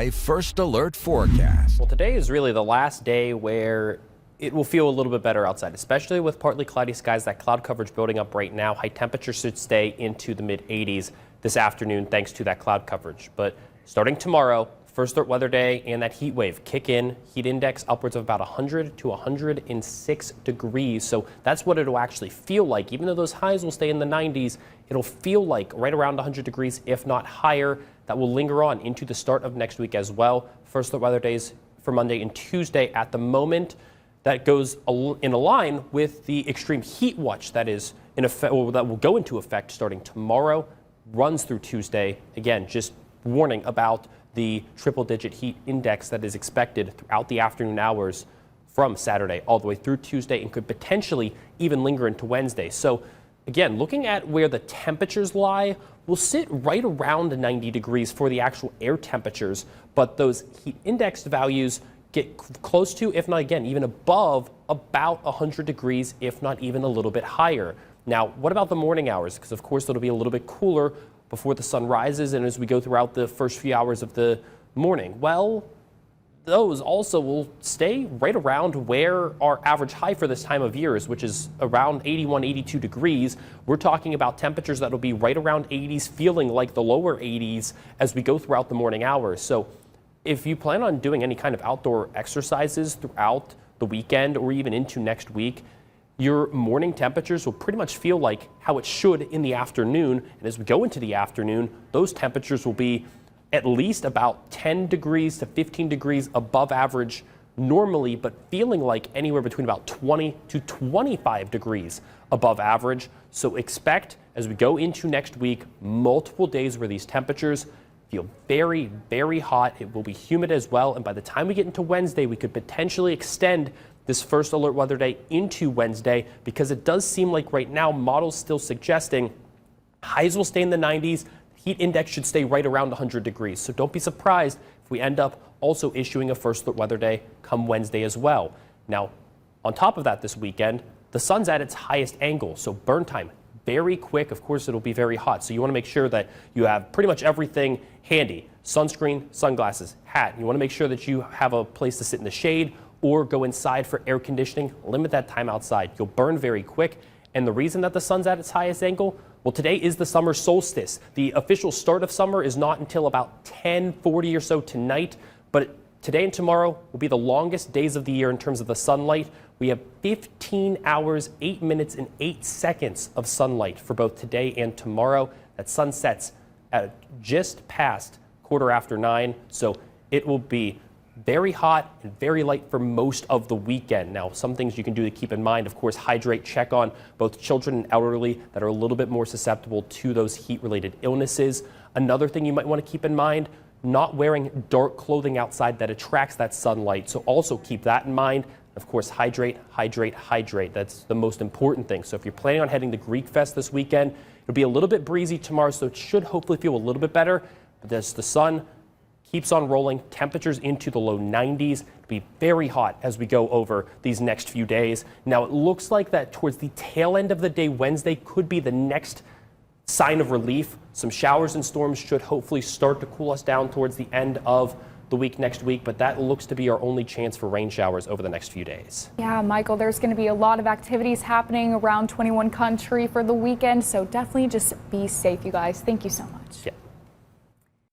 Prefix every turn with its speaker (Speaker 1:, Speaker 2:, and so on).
Speaker 1: live First Alert forecast.
Speaker 2: Well, today is really the last day where it will feel a little bit better outside, especially with partly cloudy skies. That cloud coverage building up right now. High temperatures should stay into the mid 80s this afternoon thanks to that cloud coverage. But starting tomorrow, First Alert weather day and that heat wave kick in. Heat index upwards of about 100 to 106 degrees. So that's what it'll actually feel like. Even though those highs will stay in the 90s, it'll feel like right around 100 degrees, if not higher. That will linger on into the start of next week as well. First Alert weather days for Monday and Tuesday at the moment. That goes in a line with the extreme heat watch that is in effect, or that will go into effect starting tomorrow, runs through Tuesday. Again, just warning about the triple-digit heat index that is expected throughout the afternoon hours from Saturday all the way through Tuesday and could potentially even linger into Wednesday. So again, looking at where the temperatures lie, we'll sit right around 90 degrees for the actual air temperatures, but those heat index values get close to, if not again, even above about 100 degrees, if not even a little bit higher. Now, what about the morning hours? Because of course it'll be a little bit cooler before the sun rises and as we go throughout the first few hours of the morning. Well, those also will stay right around where our average high for this time of year is, which is around 81, 82 degrees. We're talking about temperatures that will be right around 80s, feeling like the lower 80s as we go throughout the morning hours. So if you plan on doing any kind of outdoor exercises throughout the weekend or even into next week, your morning temperatures will pretty much feel like how it should in the afternoon. And as we go into the afternoon, those temperatures will be at least about 10 degrees to 15 degrees above average normally, but feeling like anywhere between about 20 to 25 degrees above average. So expect as we go into next week, multiple days where these temperatures feel very, very hot. It will be humid as well. And by the time we get into Wednesday, we could potentially extend this First Alert weather day into Wednesday, because it does seem like right now models still suggesting highs will stay in the 90s. Heat index should stay right around 100 degrees. So don't be surprised if we end up also issuing a First Alert weather day come Wednesday as well. Now, on top of that this weekend, the sun's at its highest angle. So burn time, very quick. Of course, it'll be very hot. So you want to make sure that you have pretty much everything handy. Sunscreen, sunglasses, hat. You want to make sure that you have a place to sit in the shade or go inside for air conditioning. Limit that time outside. You'll burn very quick. And the reason that the sun's at its highest angle, well, today is the summer solstice. The official start of summer is not until about 10:40 or so tonight, but today and tomorrow will be the longest days of the year in terms of the sunlight. We have 15 hours, 8 minutes, and 8 seconds of sunlight for both today and tomorrow. That sun sets at just past 9:15, so it will be very hot and very light for most of the weekend. Now, some things you can do to keep in mind, of course, hydrate, check on both children and elderly that are a little bit more susceptible to those heat-related illnesses. Another thing you might want to keep in mind, not wearing dark clothing outside that attracts that sunlight. So also keep that in mind. Of course, hydrate, hydrate, hydrate. That's the most important thing. So if you're planning on heading to Greek Fest this weekend, it'll be a little bit breezy tomorrow, so it should hopefully feel a little bit better. But as the sun keeps on rolling, temperatures into the low 90s. It'll be very hot as we go over these next few days. Now, it looks like that towards the tail end of the day, Wednesday could be the next sign of relief. Some showers and storms should hopefully start to cool us down towards the end of the week next week, but that looks to be our only chance for rain showers over the next few days.
Speaker 3: Yeah, Michael, there's going to be a lot of activities happening around 21 country for the weekend, so definitely just be safe, you guys. Thank you so much.
Speaker 2: Yeah.